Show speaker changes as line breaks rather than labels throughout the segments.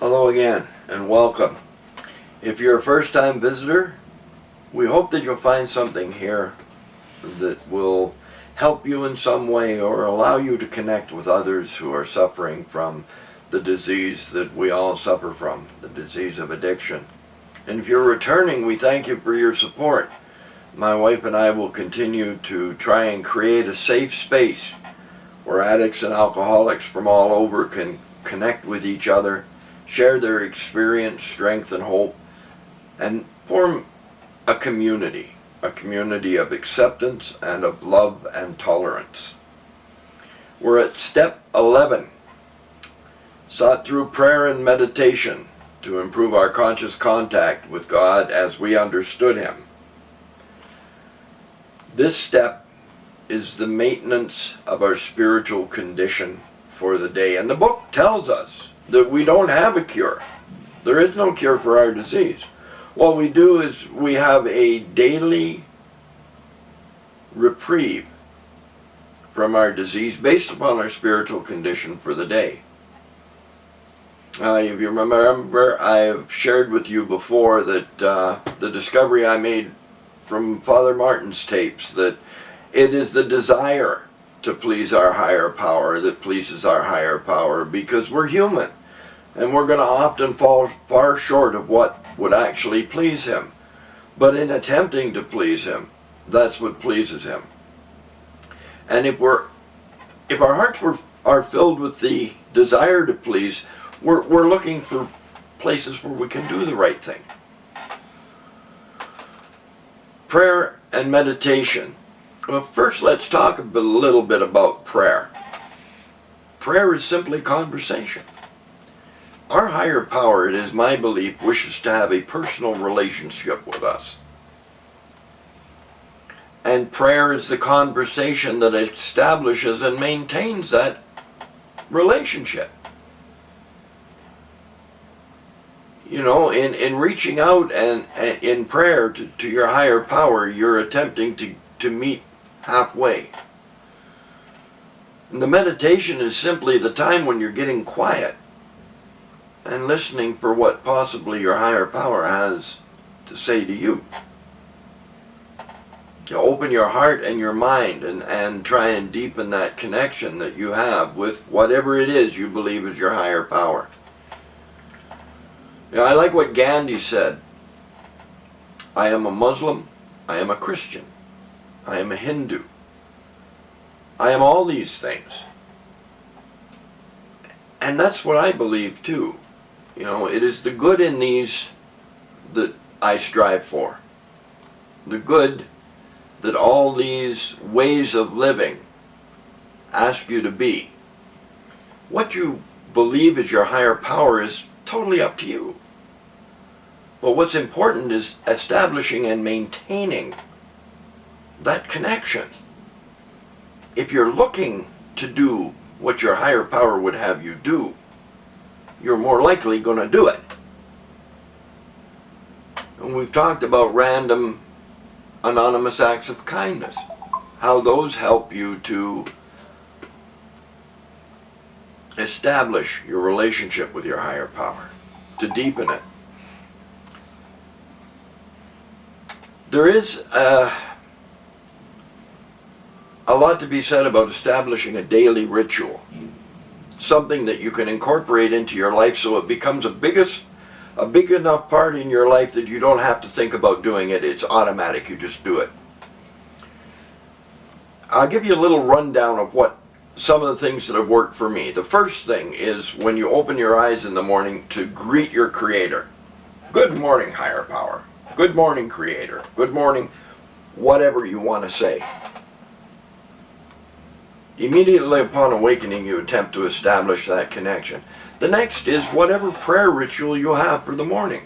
Hello again and welcome. If you're a first-time visitor, we hope that you'll find something here that will help you in some way or allow you to connect with others who are suffering from the disease that we all suffer from, the disease of addiction. And if you're returning, we thank you for your support. My wife and I will continue to try and create a safe space where addicts and alcoholics from all over can connect with each other, share their experience, strength, and hope, and form a community of acceptance and of love and tolerance. We're at step 11, sought through prayer and meditation to improve our conscious contact with God as we understood Him. This step is the maintenance of our spiritual condition for the day. And the book tells us that we don't have a cure. There is no cure for our disease. What we do is we have a daily reprieve from our disease based upon our spiritual condition for the day. If you remember, I've shared with you before that the discovery I made from Father Martin's tapes, that it is the desire to please our higher power that pleases our higher power, because we're human and we're going to often fall far short of what would actually please Him. But in attempting to please Him, that's what pleases Him. And if our hearts are filled with the desire to please, we're looking for places where we can do the right thing. Prayer and meditation. Well, first let's talk a little bit about prayer. Prayer is simply conversation. Our higher power, it is my belief, wishes to have a personal relationship with us. And prayer is the conversation that establishes and maintains that relationship. You know, in reaching out and in prayer to your higher power, you're attempting to meet halfway. And the meditation is simply the time when you're getting quiet and listening for what possibly your higher power has to say to you. You open your heart and your mind and try and deepen that connection that you have with whatever it is you believe is your higher power. You know, I like what Gandhi said. I am a Muslim, I am a Christian, I am a Hindu. I am all these things. And that's what I believe too. You know, it is the good in these that I strive for. The good that all these ways of living ask you to be. What you believe is your higher power is totally up to you. But what's important is establishing and maintaining that connection. If you're looking to do what your higher power would have you do, you're more likely going to do it. And we've talked about random anonymous acts of kindness, how those help you to establish your relationship with your higher power, to deepen it. There is a lot to be said about establishing a daily ritual, something that you can incorporate into your life so it becomes a big enough part in your life that you don't have to think about doing it. It's automatic, you just do it. I'll give you a little rundown of what some of the things that have worked for me. The first thing is when you open your eyes in the morning to greet your Creator. Good morning, higher power. Good morning, Creator. Good morning, whatever you want to say. Immediately upon awakening, you attempt to establish that connection. The next is whatever prayer ritual you have for the morning.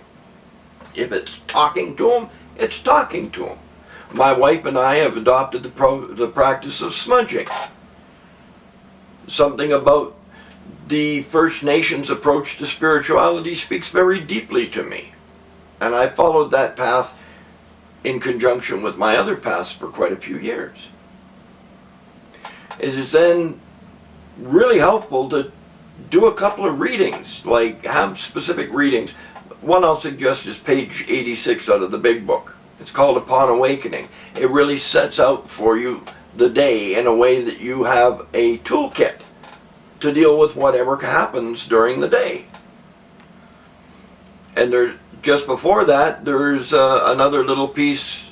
If it's talking to Him, it's talking to Him. My wife and I have adopted the practice of smudging. Something about the First Nations approach to spirituality speaks very deeply to me. And I followed that path in conjunction with my other paths for quite a few years. It is then really helpful to do a couple of readings, like have specific readings. One I'll suggest is page 86 out of the big book. It's called Upon Awakening. It really sets out for you the day in a way that you have a toolkit to deal with whatever happens during the day. And just before that, there's another little piece,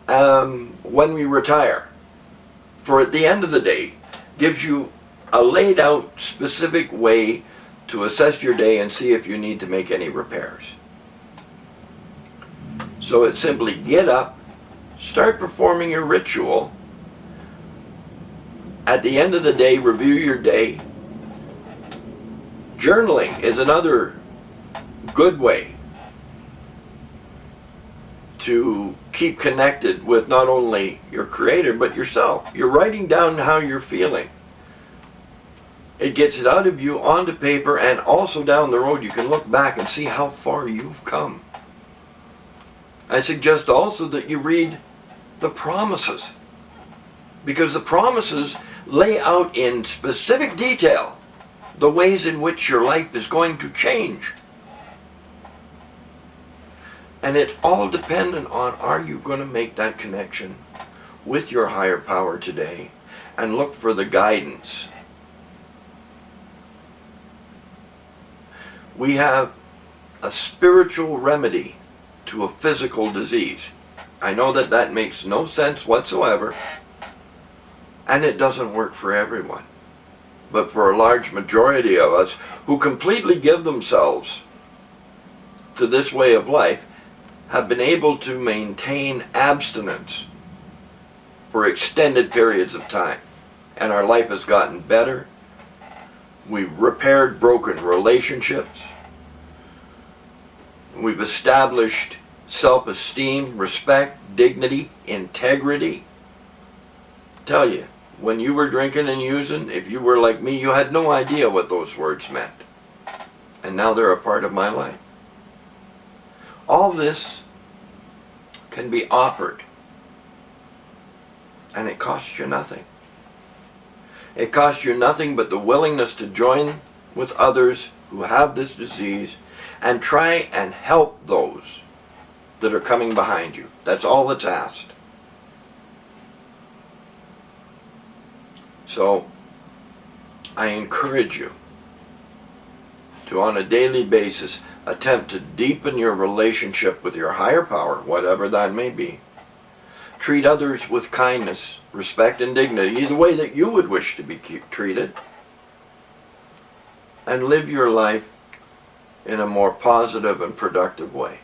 When We Retire. For at the end of the day, gives you a laid out specific way to assess your day and see if you need to make any repairs. So it's simply get up, start performing your ritual. At the end of the day, review your day. Journaling is another good way to keep connected with not only your creator but yourself. You're writing down how you're feeling. It gets it out of you onto paper, and also down the road you can look back and see how far you've come. I suggest also that you read the promises, because the promises lay out in specific detail the ways in which your life is going to change. And it's all dependent on, are you going to make that connection with your higher power today and look for the guidance. We have a spiritual remedy to a physical disease. I know that that makes no sense whatsoever, and it doesn't work for everyone. But for a large majority of us who completely give themselves to this way of life, have been able to maintain abstinence for extended periods of time. And our life has gotten better. We've repaired broken relationships. We've established self-esteem, respect, dignity, integrity. Tell you, when you were drinking and using, if you were like me, you had no idea what those words meant. And now they're a part of my life. All this can be offered, and it costs you nothing. It costs you nothing but the willingness to join with others who have this disease and try and help those that are coming behind you. That's all that's asked. So, I encourage you to, on a daily basis, attempt to deepen your relationship with your higher power, whatever that may be. Treat others with kindness, respect, and dignity, the way that you would wish to be treated. And live your life in a more positive and productive way.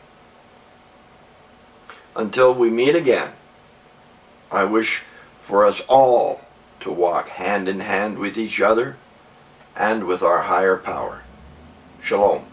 Until we meet again, I wish for us all to walk hand in hand with each other and with our higher power. Shalom.